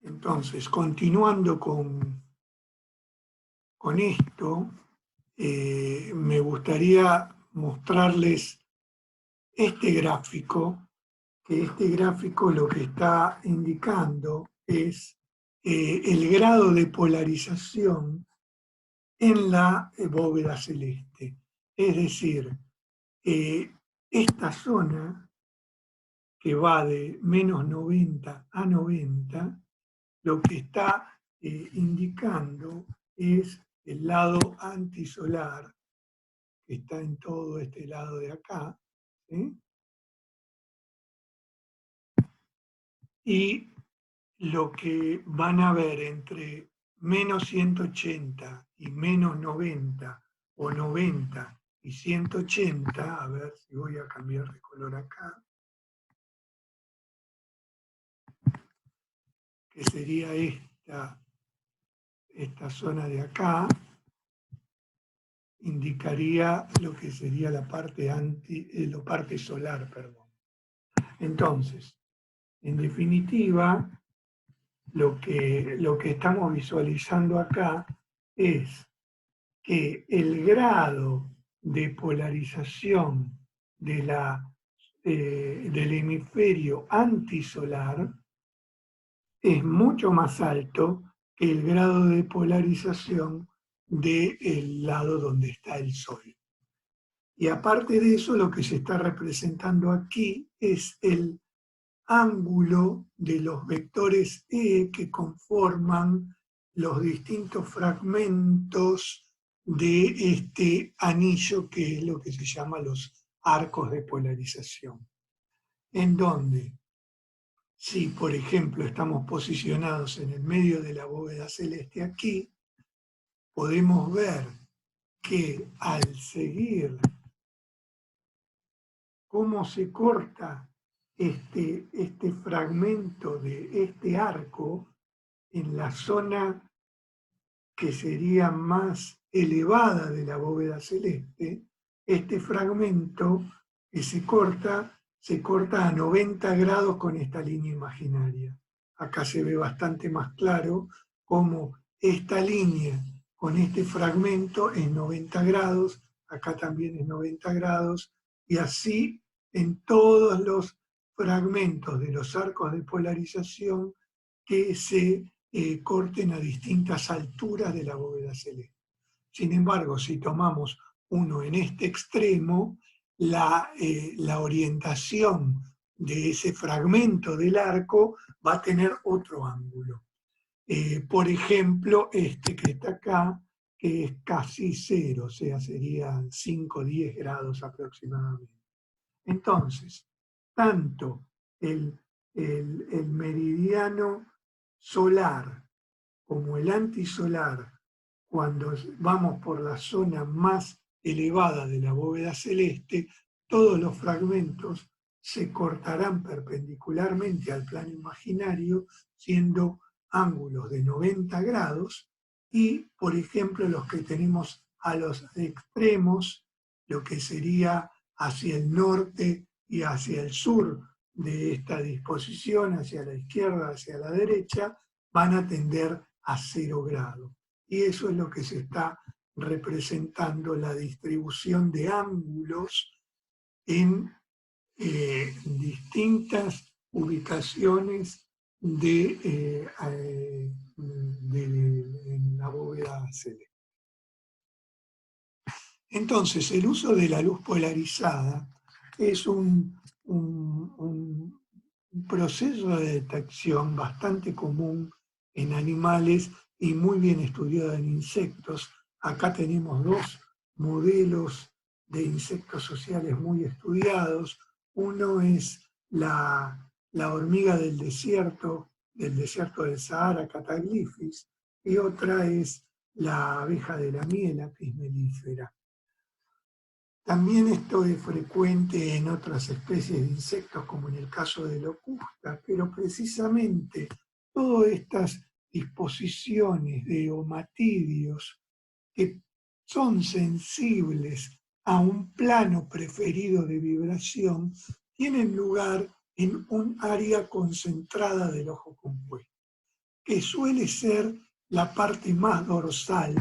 Entonces, continuando con esto, me gustaría mostrarles este gráfico, que este gráfico lo que está indicando es el grado de polarización en la bóveda celeste. Es decir, esta zona que va de menos 90 a 90, lo que está indicando es el lado antisolar, que está en todo este lado de acá, ¿sí? Y lo que van a ver entre menos 180 y menos 90, o 90 y 180, a ver si voy a cambiar de color acá, que sería esta zona de acá, indicaría lo que sería la parte la parte solar, perdón. Entonces, en definitiva, lo que estamos visualizando acá es que el grado de polarización del hemisferio antisolar es mucho más alto que el grado de polarización del lado donde está el Sol. Y aparte de eso, lo que se está representando aquí es el ángulo de los vectores E que conforman los distintos fragmentos de este anillo, que es lo que se llama los arcos de polarización. En donde, si por ejemplo estamos posicionados en el medio de la bóveda celeste aquí, podemos ver que al seguir cómo se corta este fragmento de este arco en la zona que sería más elevada de la bóveda celeste, este fragmento que se corta a 90 grados con esta línea imaginaria. Acá se ve bastante más claro cómo esta línea con este fragmento es 90 grados, acá también es 90 grados, y así en todos los fragmentos de los arcos de polarización que se corten a distintas alturas de la bóveda celeste. Sin embargo, si tomamos uno en este extremo, la orientación de ese fragmento del arco va a tener otro ángulo. Por ejemplo, este que está acá, que es casi cero, o sea, serían 5 o 10 grados aproximadamente. Entonces, tanto el meridiano solar como el antisolar, cuando vamos por la zona más elevada de la bóveda celeste, todos los fragmentos se cortarán perpendicularmente al plano imaginario, siendo ángulos de 90 grados, y, por ejemplo, los que tenemos a los extremos, lo que sería hacia el norte y hacia el sur de esta disposición, hacia la izquierda, hacia la derecha, van a tender a 0 grados. Y eso es lo que se está representando, la distribución de ángulos en distintas ubicaciones en la bóveda celeste. Entonces, el uso de la luz polarizada es un proceso de detección bastante común en animales y muy bien estudiado en insectos. Acá tenemos dos modelos de insectos sociales muy estudiados. Uno es la hormiga del desierto del Sahara, Cataglyphis, y otra es la abeja de la miel, Apis mellifera. También esto es frecuente en otras especies de insectos, como en el caso de locusta, pero precisamente todas estas disposiciones de omatídeos que son sensibles a un plano preferido de vibración tienen lugar en un área concentrada del ojo compuesto. que suele ser la parte más dorsal,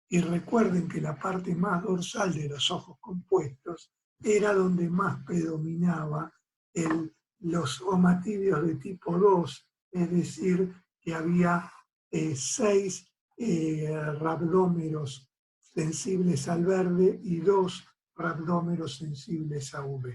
y recuerden que la parte más dorsal de los ojos compuestos era donde más predominaba los omatidios de tipo 2, es decir, que había 6 rhabdómeros sensibles al verde y 2 rhabdómeros sensibles a UV.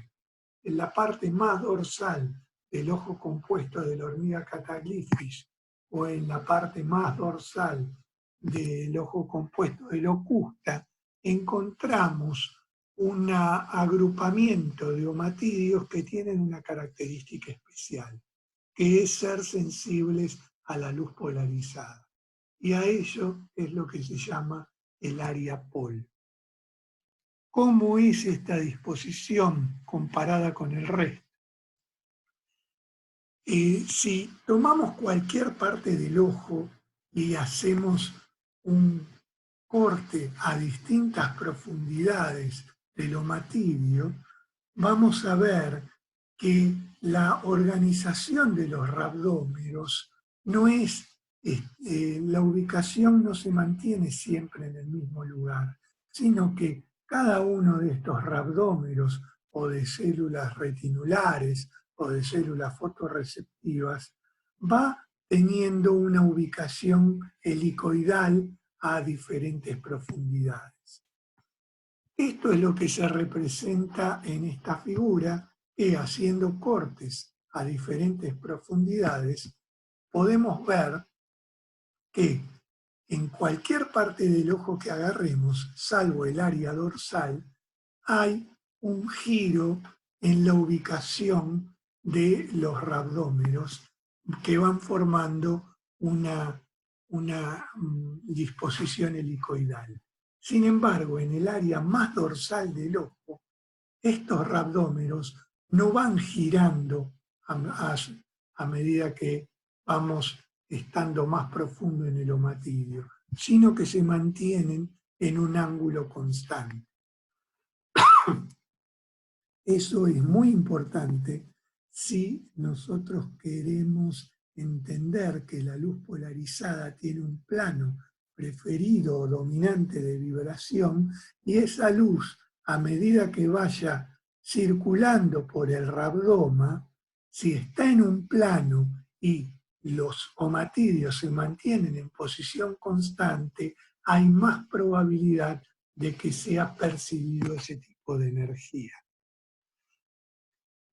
En la parte más dorsal del ojo compuesto de la hormiga Cataglyphis o en la parte más dorsal del ojo compuesto de locusta, encontramos un agrupamiento de omatidios que tienen una característica especial, que es ser sensibles a la luz polarizada. Y a ello es lo que se llama el área POL. ¿Cómo es esta disposición comparada con el resto? Si tomamos cualquier parte del ojo y hacemos un corte a distintas profundidades del omatidio, vamos a ver que la organización de los rhabdómeros no es, la ubicación no se mantiene siempre en el mismo lugar, sino que cada uno de estos rhabdómeros o de células retinulares o de células fotorreceptivas va teniendo una ubicación helicoidal a diferentes profundidades. Esto es lo que se representa en esta figura, que haciendo cortes a diferentes profundidades, podemos ver que en cualquier parte del ojo que agarremos, salvo el área dorsal, hay un giro en la ubicación de los rhabdómeros que van formando una disposición helicoidal. Sin embargo, en el área más dorsal del ojo, estos rhabdómeros no van girando a medida que vamos estando más profundo en el omatidio, sino que se mantienen en un ángulo constante. Eso es muy importante si nosotros queremos entender que la luz polarizada tiene un plano preferido o dominante de vibración, y esa luz, a medida que vaya circulando por el rhabdoma, si está en un plano y los omatidios se mantienen en posición constante, hay más probabilidad de que sea percibido ese tipo de energía.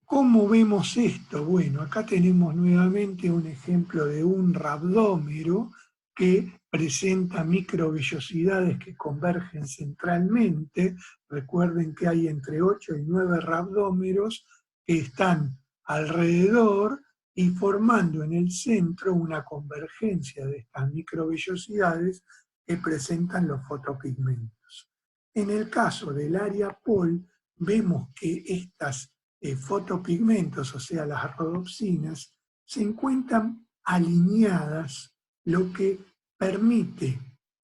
¿Cómo vemos esto? Bueno, acá tenemos nuevamente un ejemplo de un rhabdómero que presenta microvellosidades que convergen centralmente. Recuerden que hay entre 8 y 9 rhabdómeros que están alrededor y formando en el centro una convergencia de estas microvellosidades que presentan los fotopigmentos. En el caso del área POL, vemos que estas fotopigmentos, o sea, las rodopsinas, se encuentran alineadas, lo que permite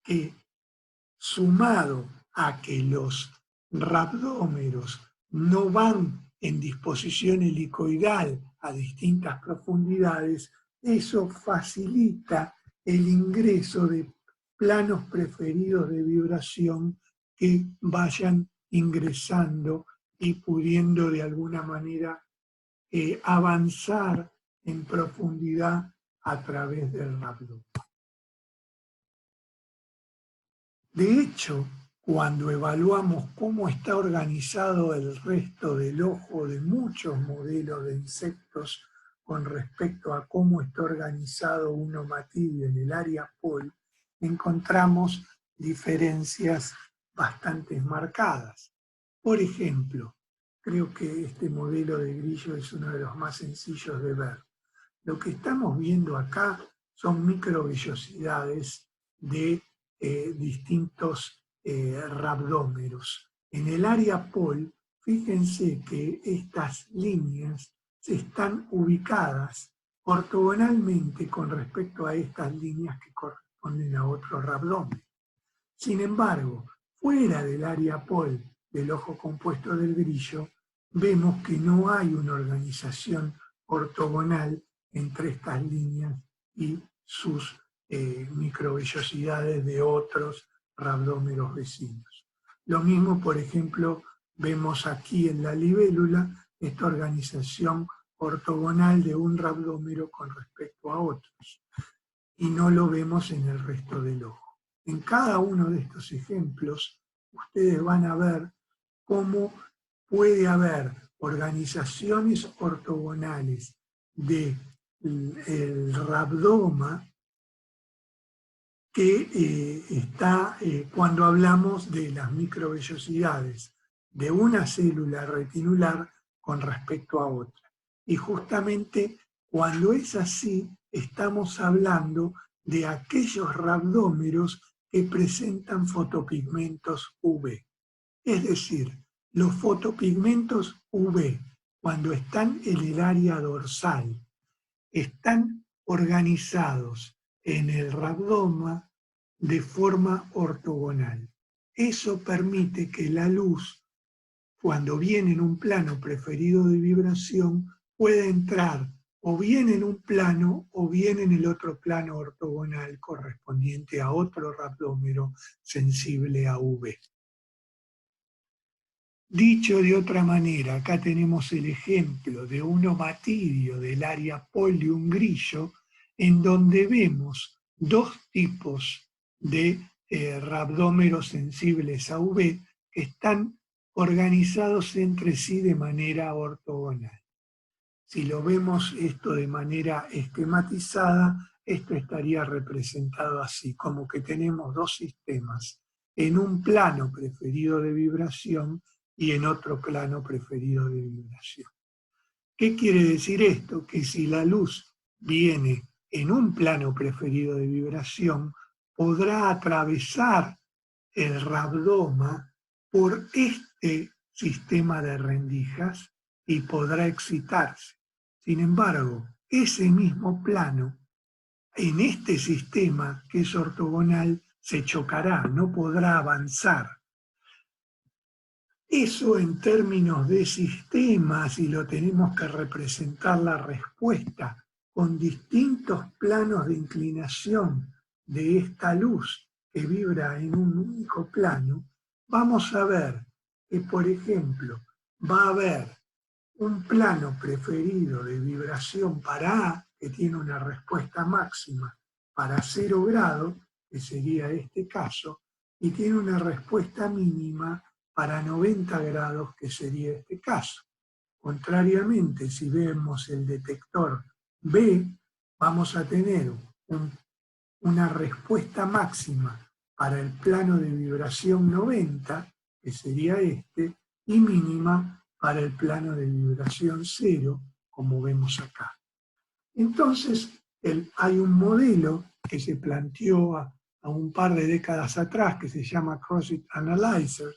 que, sumado a que los rhabdómeros no van en disposición helicoidal a distintas profundidades, eso facilita el ingreso de planos preferidos de vibración que vayan ingresando y pudiendo de alguna manera avanzar en profundidad a través del rhabdómero. De hecho, cuando evaluamos cómo está organizado el resto del ojo de muchos modelos de insectos con respecto a cómo está organizado un omatidio en el área POL, encontramos diferencias bastante marcadas. Por ejemplo, creo que este modelo de grillo es uno de los más sencillos de ver. Lo que estamos viendo acá son microvellosidades de distintos rhabdómeros. En el área POL, fíjense que estas líneas están ubicadas ortogonalmente con respecto a estas líneas que corresponden a otro rhabdómero. Sin embargo, fuera del área POL del ojo compuesto del grillo, vemos que no hay una organización ortogonal entre estas líneas y sus microvellosidades de otros rabdómeros vecinos. Lo mismo, por ejemplo, vemos aquí en la libélula esta organización ortogonal de un rabdómero con respecto a otros, y no lo vemos en el resto del ojo. En cada uno de estos ejemplos, ustedes van a ver cómo puede haber organizaciones ortogonales del rabdoma que está cuando hablamos de las microvellosidades de una célula retinular con respecto a otra. Y justamente cuando es así, estamos hablando de aquellos rabdómeros que presentan fotopigmentos UV. Es decir, los fotopigmentos UV, cuando están en el área dorsal, están organizados en el rabdoma de forma ortogonal. Eso permite que la luz, cuando viene en un plano preferido de vibración, pueda entrar o bien en un plano o bien en el otro plano ortogonal correspondiente a otro rabdómero sensible a UV. Dicho de otra manera, acá tenemos el ejemplo de un omatidio del área Polium grillo, en donde vemos dos tipos de rabdómeros sensibles a UV que están organizados entre sí de manera ortogonal. Si lo vemos esto de manera esquematizada, esto estaría representado así, como que tenemos dos sistemas, en un plano preferido de vibración y en otro plano preferido de vibración. ¿Qué quiere decir esto? Que si la luz viene en un plano preferido de vibración, podrá atravesar el rabdoma por este sistema de rendijas y podrá excitarse. Sin embargo, ese mismo plano, en este sistema que es ortogonal, se chocará, no podrá avanzar. Eso en términos de sistemas, y lo tenemos que representar la respuesta con distintos planos de inclinación de esta luz que vibra en un único plano, vamos a ver que, por ejemplo, va a haber un plano preferido de vibración para A, que tiene una respuesta máxima para 0 grados, que sería este caso, y tiene una respuesta mínima para 90 grados, que sería este caso. Contrariamente, si vemos el detector B, vamos a tener una respuesta máxima para el plano de vibración 90, que sería este, y mínima para el plano de vibración 0, como vemos acá. Entonces, hay un modelo que se planteó a un par de décadas atrás, que se llama Crossing Analyzer,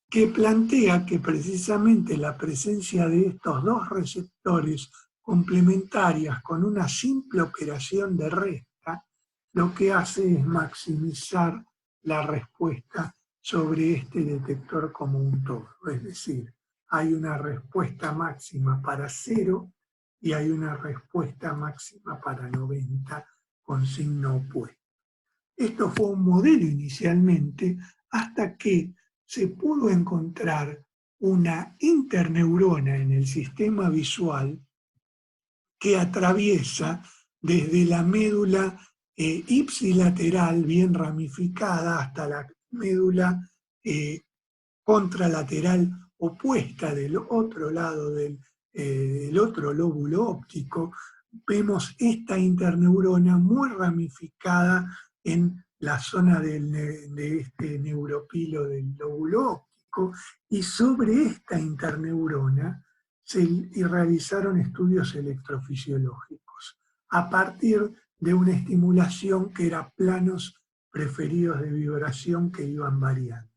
que plantea que precisamente la presencia de estos dos receptores complementarias con una simple operación de resta, lo que hace es maximizar la respuesta sobre este detector como un todo. Es decir, hay una respuesta máxima para 0 y hay una respuesta máxima para 90 con signo opuesto. Esto fue un modelo inicialmente hasta que se pudo encontrar una interneurona en el sistema visual que atraviesa desde la médula ipsilateral bien ramificada hasta la médula contralateral opuesta del otro lado del otro lóbulo óptico. Vemos esta interneurona muy ramificada en la zona de este neuropilo del lóbulo óptico, y sobre esta interneurona se realizaron estudios electrofisiológicos a partir de una estimulación que era planos preferidos de vibración que iban variando.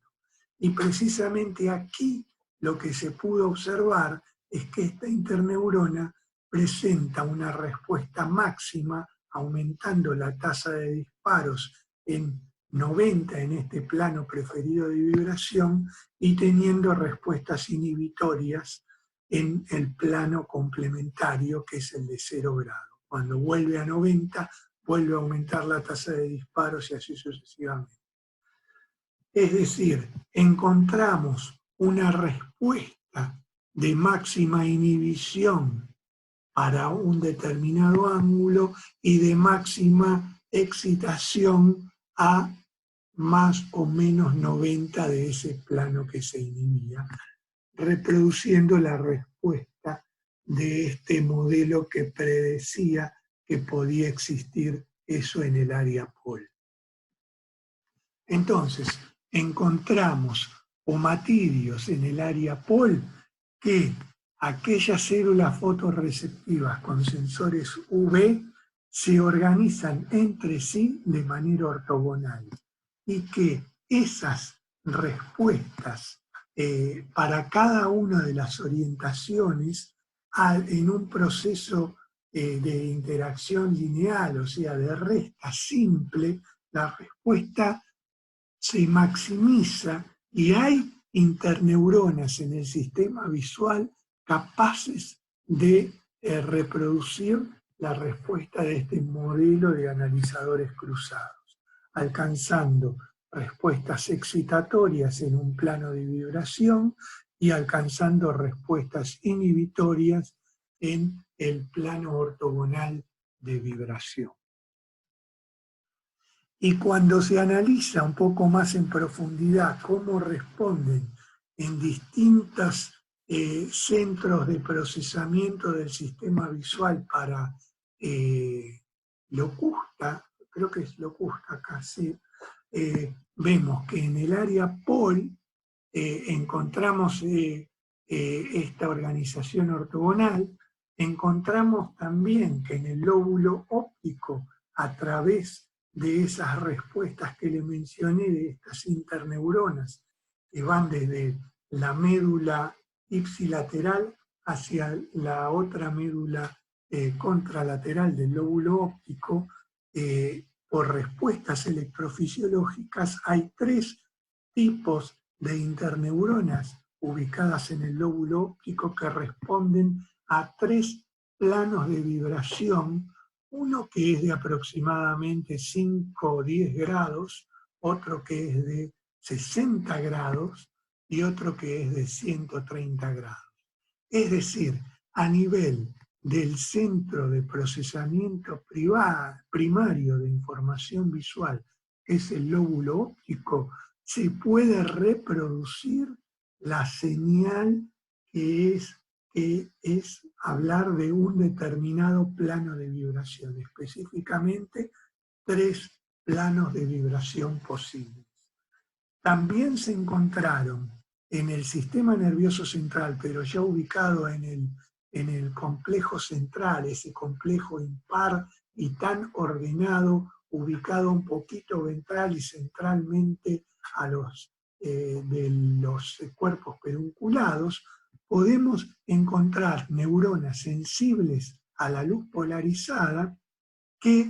Y precisamente aquí lo que se pudo observar es que esta interneurona presenta una respuesta máxima, aumentando la tasa de disparos en 90 en este plano preferido de vibración, y teniendo respuestas inhibitorias en el plano complementario, que es el de 0 grado. Cuando vuelve a 90, vuelve a aumentar la tasa de disparos y así sucesivamente. Es decir, encontramos una respuesta de máxima inhibición para un determinado ángulo y de máxima excitación a más o menos 90 de ese plano que se inhibía, reproduciendo la respuesta de este modelo que predecía que podía existir eso en el área POL. Entonces, encontramos omatidios en el área POL que aquellas células fotorreceptivas con sensores UV se organizan entre sí de manera ortogonal y que esas respuestas para cada una de las orientaciones en un proceso de interacción lineal, o sea, de resta simple, la respuesta se maximiza y hay interneuronas en el sistema visual capaces de reproducir la respuesta de este modelo de analizadores cruzados, alcanzando respuestas excitatorias en un plano de vibración y alcanzando respuestas inhibitorias en el plano ortogonal de vibración. Y cuando se analiza un poco más en profundidad cómo responden en distintos centros de procesamiento del sistema visual para Locusta, creo que es Locusta casi, vemos que en el área POL encontramos esta organización ortogonal, encontramos también que en el lóbulo óptico, a través de esas respuestas que le mencioné, de estas interneuronas, que van desde la médula ipsilateral hacia la otra médula contralateral del lóbulo óptico, por respuestas electrofisiológicas, hay 3 tipos de interneuronas ubicadas en el lóbulo óptico que responden a 3 planos de vibración, uno que es de aproximadamente 5 o 10 grados, otro que es de 60 grados y otro que es de 130 grados. Es decir, a nivel del centro de procesamiento primario de información visual, que es el lóbulo óptico, se puede reproducir la señal que es hablar de un determinado plano de vibración, específicamente 3 planos de vibración posibles. También se encontraron en el sistema nervioso central, pero ya ubicado en el complejo central, ese complejo impar y tan ordenado, ubicado un poquito ventral y centralmente de los cuerpos pedunculados, podemos encontrar neuronas sensibles a la luz polarizada que,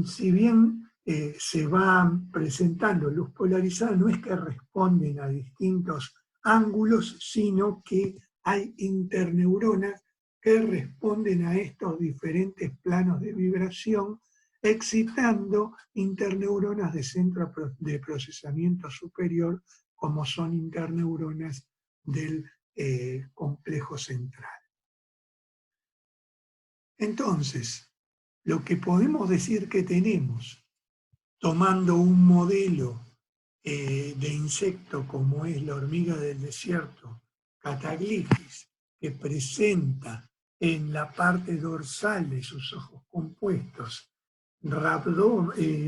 si bien se van presentando luz polarizada, no es que responden a distintos ángulos, sino que hay interneuronas que responden a estos diferentes planos de vibración, excitando interneuronas de centro de procesamiento superior, como son interneuronas del complejo central. Entonces, lo que podemos decir que tenemos, tomando un modelo de insecto como es la hormiga del desierto, Cataglyphis, que presenta en la parte dorsal de sus ojos compuestos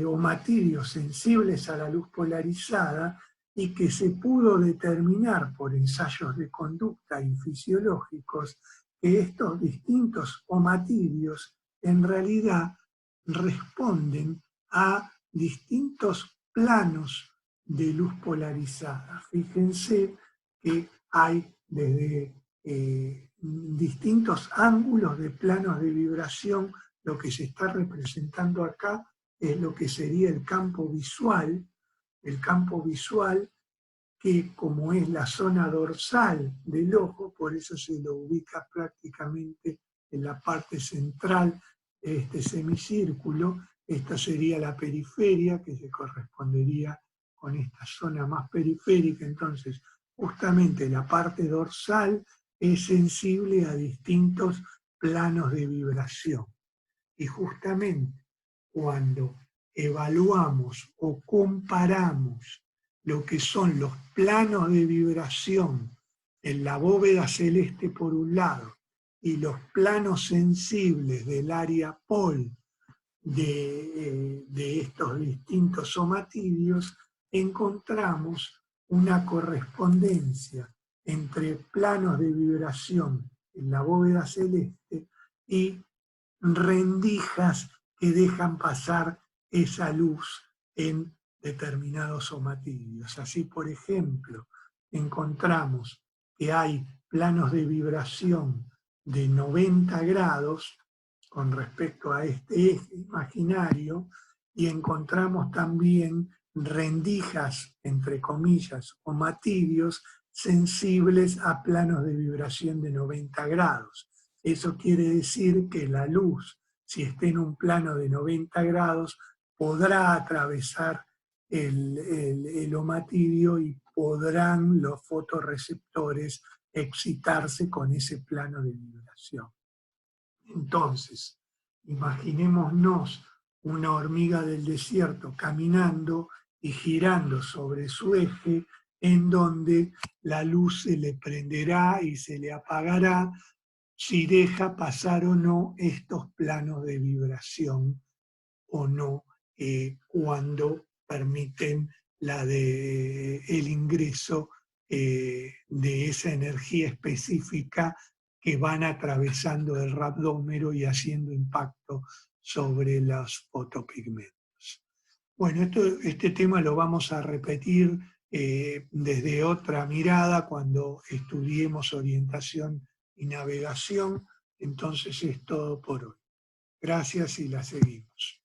omatidios sensibles a la luz polarizada y que se pudo determinar por ensayos de conducta y fisiológicos que estos distintos omatidios en realidad responden a distintos planos de luz polarizada. Fíjense que hay desde distintos ángulos de planos de vibración. Lo que se está representando acá es lo que sería el campo visual que, como es la zona dorsal del ojo, por eso se lo ubica prácticamente en la parte central este semicírculo. Esta sería la periferia, que se correspondería con esta zona más periférica. Entonces, justamente la parte dorsal es sensible a distintos planos de vibración. Y justamente cuando evaluamos o comparamos lo que son los planos de vibración en la bóveda celeste por un lado y los planos sensibles del área POL de estos distintos somatidios, encontramos una correspondencia entre planos de vibración en la bóveda celeste y rendijas que dejan pasar esa luz en determinados somatidios. Así, por ejemplo, encontramos que hay planos de vibración de 90 grados con respecto a este eje imaginario, y encontramos también rendijas, entre comillas, o matidios sensibles a planos de vibración de 90 grados. Eso quiere decir que la luz, si está en un plano de 90 grados, podrá atravesar el omatidio y podrán los fotorreceptores excitarse con ese plano de vibración. Entonces, imaginémonos una hormiga del desierto caminando y girando sobre su eje, en donde la luz se le prenderá y se le apagará si deja pasar o no estos planos de vibración o no, cuando permiten el ingreso de esa energía específica que van atravesando el rabdómero y haciendo impacto sobre los fotopigmentos. Bueno, este tema lo vamos a repetir desde otra mirada cuando estudiemos orientación y navegación. Entonces es todo por hoy. Gracias y la seguimos.